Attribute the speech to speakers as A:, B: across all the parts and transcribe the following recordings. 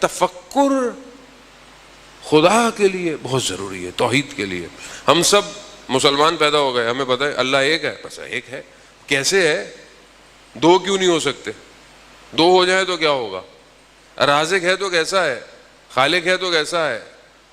A: تفکر خدا کے لیے بہت ضروری ہے، توحید کے لیے۔ ہم سب مسلمان پیدا ہو گئے، ہمیں پتہ ہے اللہ ایک ہے، بس ایک ہے، کیسے ہے؟ دو کیوں نہیں ہو سکتے؟ دو ہو جائے تو کیا ہوگا؟ رازق ہے تو کیسا ہے؟ خالق ہے تو کیسا ہے؟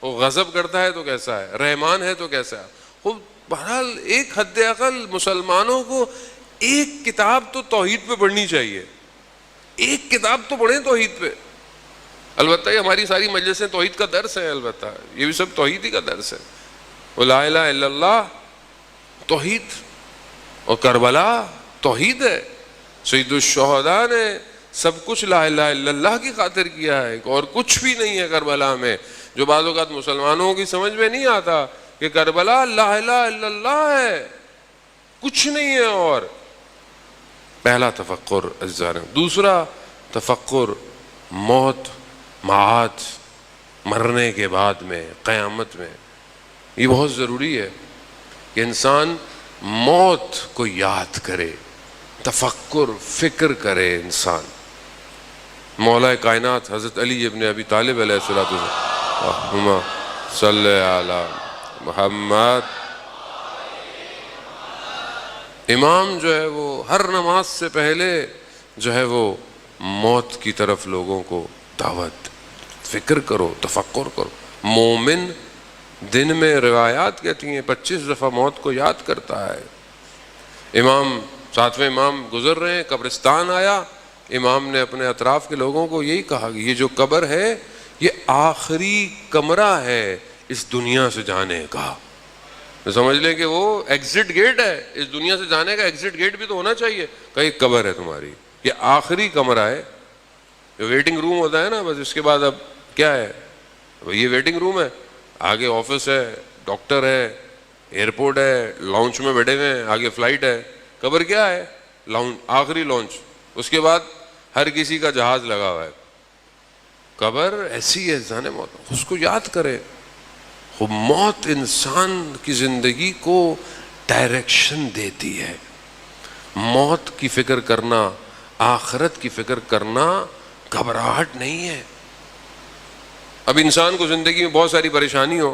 A: وہ غضب کرتا ہے تو کیسا ہے؟ رحمان ہے تو کیسا ہے؟ خوب بہرحال ایک حد اقل مسلمانوں کو ایک کتاب تو توحید پہ پڑھنی چاہیے، ایک کتاب تو پڑھیں توحید پہ۔ البتہ یہ ہماری ساری مجلسیں توحید کا درس ہے، البتہ یہ بھی سب توحید ہی کا درس ہے۔ وہ لا الہ الا اللہ توحید، اور کربلا توحید ہے۔ سید الشہداء نے سب کچھ لا الہ الا اللہ کی خاطر کیا ہے، اور کچھ بھی نہیں ہے کربلا میں، جو بعض اوقات مسلمانوں کی سمجھ میں نہیں آتا کہ کربلا لا الہ الا اللہ ہے، کچھ نہیں ہے۔ اور پہلا تفکر عزیزان۔ دوسرا تفکر موت، معاد، مرنے کے بعد میں، قیامت میں۔ یہ بہت ضروری ہے کہ انسان موت کو یاد کرے، تفکر، فکر کرے انسان۔ مولا کائنات حضرت علی ابن ابی طالب علیہ الصلوۃ والسلام، اللہم صلی علی محمد، امام جو ہے وہ ہر نماز سے پہلے جو ہے وہ موت کی طرف لوگوں کو دعوت، فکر کرو، تفکر کرو۔ مومن دن میں روایات کہتی ہیں 25 دفعہ موت کو یاد کرتا ہے۔ امام، ساتویں امام گزر رہے ہیں، قبرستان آیا، امام نے اپنے اطراف کے لوگوں کو یہی کہا کہ یہ جو قبر ہے یہ آخری کمرہ ہے اس دنیا سے جانے کا۔ سمجھ لیں کہ وہ ایگزٹ گیٹ ہے، اس دنیا سے جانے کا ایگزٹ گیٹ بھی تو ہونا چاہیے۔ کہیں قبر ہے تمہاری، یہ آخری کمرہ ہے، جو ویٹنگ روم ہوتا ہے نا، بس اس کے بعد اب کیا ہے؟ یہ ویٹنگ روم ہے، آگے آفس ہے، ڈاکٹر ہے، ایئرپورٹ ہے، لانچ میں بیٹھے ہوئے ہیں، آگے فلائٹ ہے۔ قبر کیا ہے؟ لانچ، آخری لانچ، اس کے بعد ہر کسی کا جہاز لگا ہوا ہے۔ قبر ایسی ہے زانے موت، اس کو یاد کرے۔ موت انسان کی زندگی کو ڈائریکشن دیتی ہے۔ موت کی فکر کرنا، آخرت کی فکر کرنا گھبراہٹ نہیں ہے۔ اب انسان کو زندگی میں بہت ساری پریشانی ہو،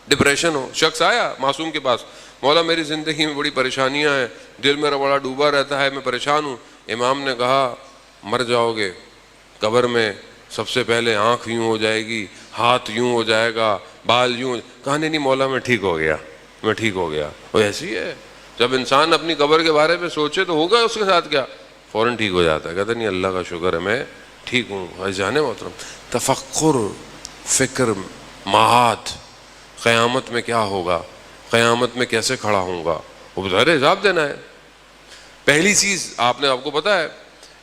A: ڈپریشن ہو، شخص آیا معصوم کے پاس، مولا میری زندگی میں بڑی پریشانیاں ہیں، دل میرا بڑا ڈوبا رہتا ہے، میں پریشان ہوں۔ امام نے کہا مر جاؤ گے قبر میں، سب سے پہلے آنکھ یوں ہو جائے گی، ہاتھ یوں ہو جائے گا، بال یوں۔ کہا نہیں مولا میں ٹھیک ہو گیا، میں ٹھیک ہو گیا۔ وہ ایسی ہے، جب انسان اپنی قبر کے بارے میں سوچے تو ہوگا اس کے ساتھ کیا؟ فوراً ٹھیک ہو جاتا ہے، کہتا نہیں اللہ کا شکر ہے میں ٹھیک ہوں۔ جانے محترم، تفکر، فکر، معاد، قیامت میں کیا ہوگا، قیامت میں کیسے کھڑا ہوں گا، وہ بظاہر حساب دینا ہے۔ پہلی چیز آپ کو پتہ ہے،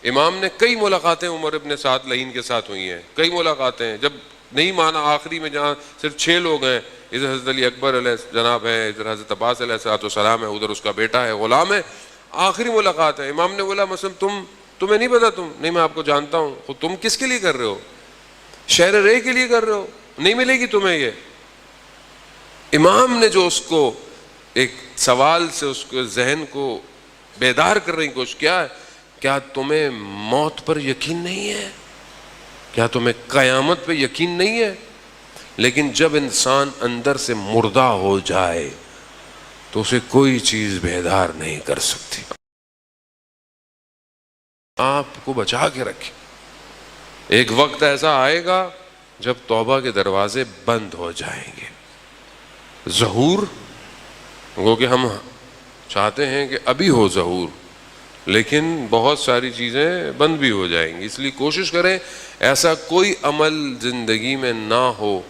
A: امام نے کئی ملاقاتیں عمر ابن سعد لعین کے ساتھ ہوئی ہیں، کئی ملاقاتیں، جب نہیں مانا آخری میں جہاں صرف 6 لوگ ہیں، ادھر حضرت علی اکبر علیہ جناب ہے، ادھر حضرت عباس علیہ السلام ہے، ادھر اس کا بیٹا ہے، غلام ہے، آخری ملاقات ہے۔ امام نے بولا مثلا تمہیں نہیں پتا؟ تم نہیں، میں آپ کو جانتا ہوں، خود تم کس کے لیے کر رہے ہو؟ شہر رے کے لیے کر رہے ہو، نہیں ملے گی تمہیں یہ۔ امام نے جو اس کو ایک سوال سے اس کے ذہن کو بیدار کرنے کی کوشش کیا ہے، کیا تمہیں موت پر یقین نہیں ہے؟ کیا تمہیں قیامت پہ یقین نہیں ہے؟ لیکن جب انسان اندر سے مردہ ہو جائے تو اسے کوئی چیز بیدار نہیں کر سکتی۔ آپ کو بچا کے رکھیں، ایک وقت ایسا آئے گا جب توبہ کے دروازے بند ہو جائیں گے۔ ظہور وہ کہ ہم چاہتے ہیں کہ ابھی ہو ظہور، لیکن بہت ساری چیزیں بند بھی ہو جائیں گی، اس لیے کوشش کریں ایسا کوئی عمل زندگی میں نہ ہو،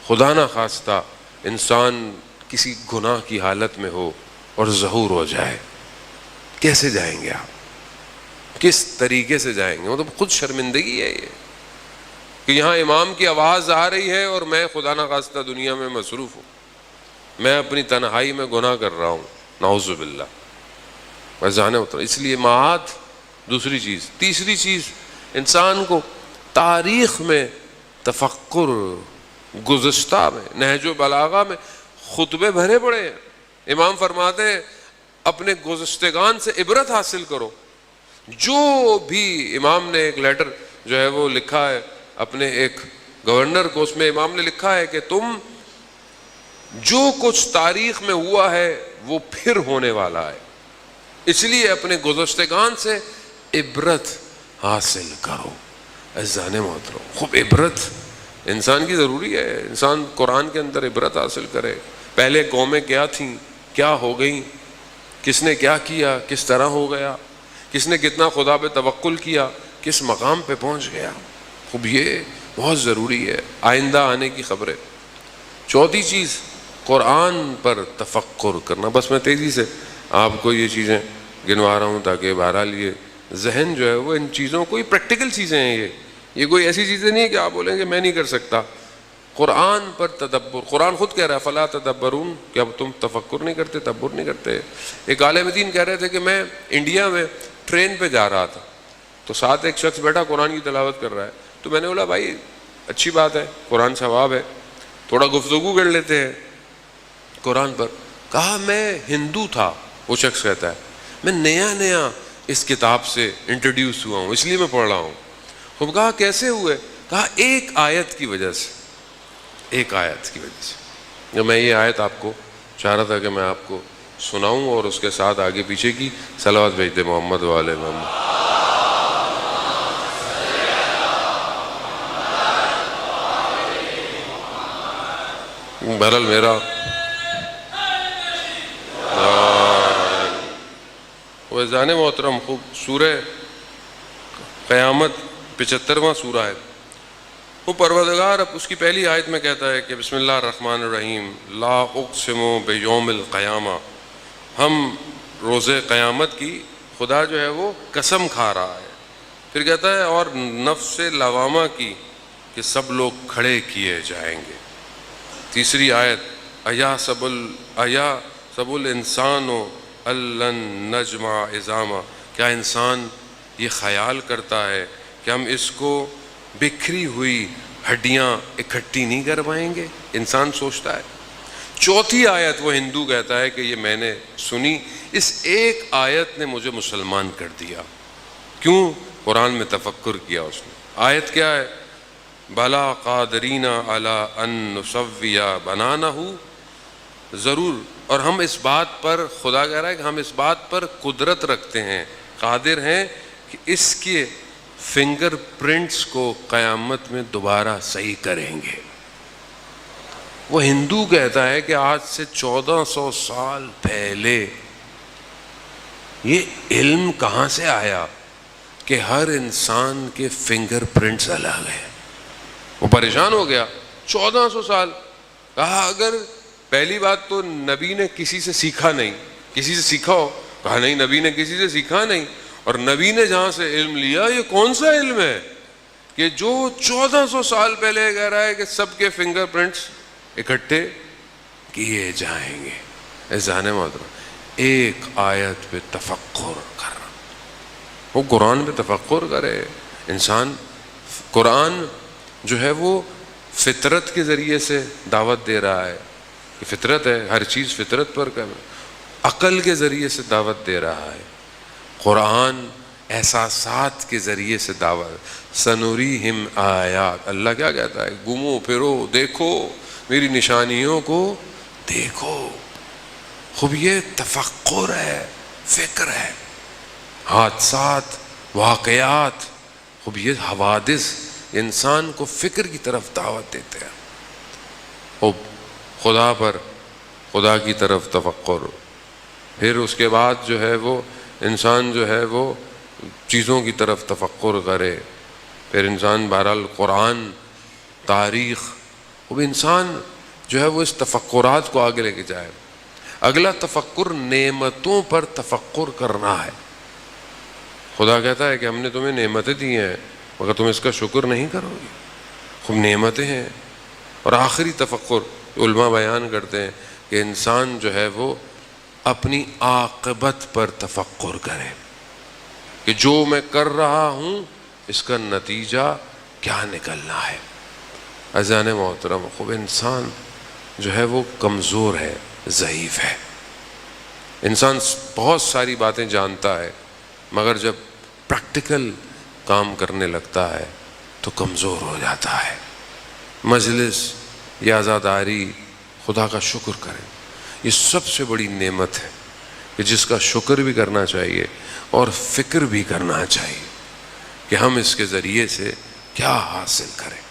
A: خدا نہ خواستہ انسان کسی گناہ کی حالت میں ہو اور ظہور ہو جائے۔ کیسے جائیں گے آپ؟ کس طریقے سے جائیں گے؟ مطلب خود شرمندگی ہے یہ کہ یہاں امام کی آواز آ رہی ہے اور میں خدا نہ خواستہ دنیا میں مصروف ہوں، میں اپنی تنہائی میں گناہ کر رہا ہوں، نعوذ باللہ۔ میں جانے اترا، اس لیے معاد دوسری چیز۔ تیسری چیز، انسان کو تاریخ میں تفکر، گزشتہ میں، نہج و بلاغہ میں خطبے بھرے پڑے ہیں۔ امام فرماتے ہیں اپنے گزشتگان سے عبرت حاصل کرو۔ جو بھی امام نے ایک لیٹر جو ہے وہ لکھا ہے اپنے ایک گورنر کو، اس میں امام نے لکھا ہے کہ تم جو کچھ تاریخ میں ہوا ہے وہ پھر ہونے والا ہے، اس لیے اپنے گزشتگان سے عبرت حاصل کرو۔ عزیزان محترم، خوب عبرت انسان کی ضروری ہے، انسان قرآن کے اندر عبرت حاصل کرے۔ پہلے قومیں کیا تھیں، کیا ہو گئیں، کس نے کیا کیا، کس طرح ہو گیا، کس نے کتنا خدا پہ توکل کیا، کس مقام پہ پہنچ گیا۔ خوب یہ بہت ضروری ہے، آئندہ آنے کی خبریں۔ چوتھی چیز، قرآن پر تفکر کرنا۔ بس میں تیزی سے آپ کو یہ چیزیں گنوا رہا ہوں تاکہ بہرحال یہ ذہن جو ہے وہ ان چیزوں کو، یہ پریکٹیکل چیزیں ہیں، یہ کوئی ایسی چیزیں نہیں ہے کہ آپ بولیں کہ میں نہیں کر سکتا۔ قرآن پر تدبر، قرآن خود کہہ رہا ہے فلا تدبرون، کہ اب تم تفکر نہیں کرتے، تدبر نہیں کرتے۔ ایک عالم دین کہہ رہے تھے کہ میں انڈیا میں ٹرین پہ جا رہا تھا، تو ساتھ ایک شخص بیٹھا قرآن کی تلاوت کر رہا ہے، تو میں نے بولا بھائی اچھی بات ہے، قرآن ثواب ہے، تھوڑا گفتگو کر لیتے ہیں قرآن پر۔ کہا میں ہندو تھا، وہ شخص کہتا ہے میں نیا اس کتاب سے انٹروڈیوس ہوا ہوں، اس لیے میں پڑھ رہا ہوں۔ خوب کہا کیسے ہوئے؟ کہا ایک آیت کی وجہ سے، ایک آیت کی وجہ سے۔ جب میں یہ آیت آپ کو چاہ رہا تھا کہ میں آپ کو سناؤں اور اس کے ساتھ آگے پیچھے کی صلوات بھیج دے محمد والے محمد۔ بہرحال میرا وزان محترم، خوب سورہ قیامت 75واں سورہ ہے، وہ پروردگار اب اس کی پہلی آیت میں کہتا ہے کہ بسم اللہ الرحمن الرحیم، لا اقسم بیوم القیامہ، ہم روز قیامت کی خدا جو ہے وہ قسم کھا رہا ہے۔ پھر کہتا ہے اور نفس لوامہ کی کہ سب لوگ کھڑے کیے جائیں گے۔ تیسری آیت، ایا سب الانسان الن نجمع عظامہ، کیا انسان یہ خیال کرتا ہے کہ ہم اس کو بکھری ہوئی ہڈیاں اکٹھی نہیں کر پائیں گے؟ انسان سوچتا ہے۔ چوتھی آیت وہ ہندو کہتا ہے کہ یہ میں نے سنی، اس ایک آیت نے مجھے مسلمان کر دیا۔ کیوں؟ قرآن میں تفکر کیا اس نے۔ آیت کیا ہے؟ بلا قادرین علی ان نسوی بنانہ، ضرور، اور ہم اس بات پر، خدا کہہ رہا ہے کہ ہم اس بات پر قدرت رکھتے ہیں، قادر ہیں کہ اس کے فنگر پرنٹس کو قیامت میں دوبارہ صحیح کریں گے۔ وہ ہندو کہتا ہے کہ آج سے 1400 سال پہلے یہ علم کہاں سے آیا کہ ہر انسان کے فنگر پرنٹس الگ ہیں؟ وہ پریشان ہو گیا۔ 1400 سال کہا اگر پہلی بات تو نبی نے کسی سے سیکھا نہیں، کسی سے سیکھا ہو؟ کہا نہیں، نبی نے کسی سے سیکھا نہیں، اور نبی نے جہاں سے علم لیا یہ کون سا علم ہے کہ جو 1400 سال پہلے کہہ رہا ہے کہ سب کے فنگر پرنٹس اکٹھے کیے جائیں گے۔ اذان محترم، ایک آیت پہ تفکر کرنا، وہ قرآن پہ تفکر کرے انسان۔ قرآن جو ہے وہ فطرت کے ذریعے سے دعوت دے رہا ہے، کہ فطرت ہے، ہر چیز فطرت پر عقل کے ذریعے سے دعوت دے رہا ہے۔ قرآن احساسات کے ذریعے سے دعوت، سنوریہم آیات، اللہ کیا کہتا ہے؟ گھومو پھرو، دیکھو میری نشانیوں کو دیکھو۔ خوب یہ تفکر ہے، فکر ہے، حادثات، واقعات، خوب یہ حوادث انسان کو فکر کی طرف دعوت دیتے ہیں۔ خوب خدا پر، خدا کی طرف تفکر۔ پھر اس کے بعد جو ہے وہ انسان جو ہے وہ چیزوں کی طرف تفکر کرے۔ پھر انسان بہرحال قرآن، تاریخ، وہ انسان جو ہے وہ اس تفکرات کو آگے لے کے جائے۔ اگلا تفکر نعمتوں پر تفکر کرنا ہے۔ خدا کہتا ہے کہ ہم نے تمہیں نعمتیں دی ہیں مگر تم اس کا شکر نہیں کرو گے۔ خوب نعمتیں ہیں۔ اور آخری تفکر علماء بیان کرتے ہیں کہ انسان جو ہے وہ اپنی عاقبت پر تفکر کرے کہ جو میں کر رہا ہوں اس کا نتیجہ کیا نکلنا ہے۔ اذان محترم، خوب انسان جو ہے وہ کمزور ہے، ضعیف ہے۔ انسان بہت ساری باتیں جانتا ہے مگر جب پریکٹیکل کام کرنے لگتا ہے تو تو کمزور ہو جاتا ہے۔ مجلس یا عزاداری، خدا کا شکر کریں، یہ سب سے بڑی نعمت ہے کہ جس کا شکر بھی کرنا چاہیے اور فکر بھی کرنا چاہیے کہ ہم اس کے ذریعے سے کیا حاصل کریں۔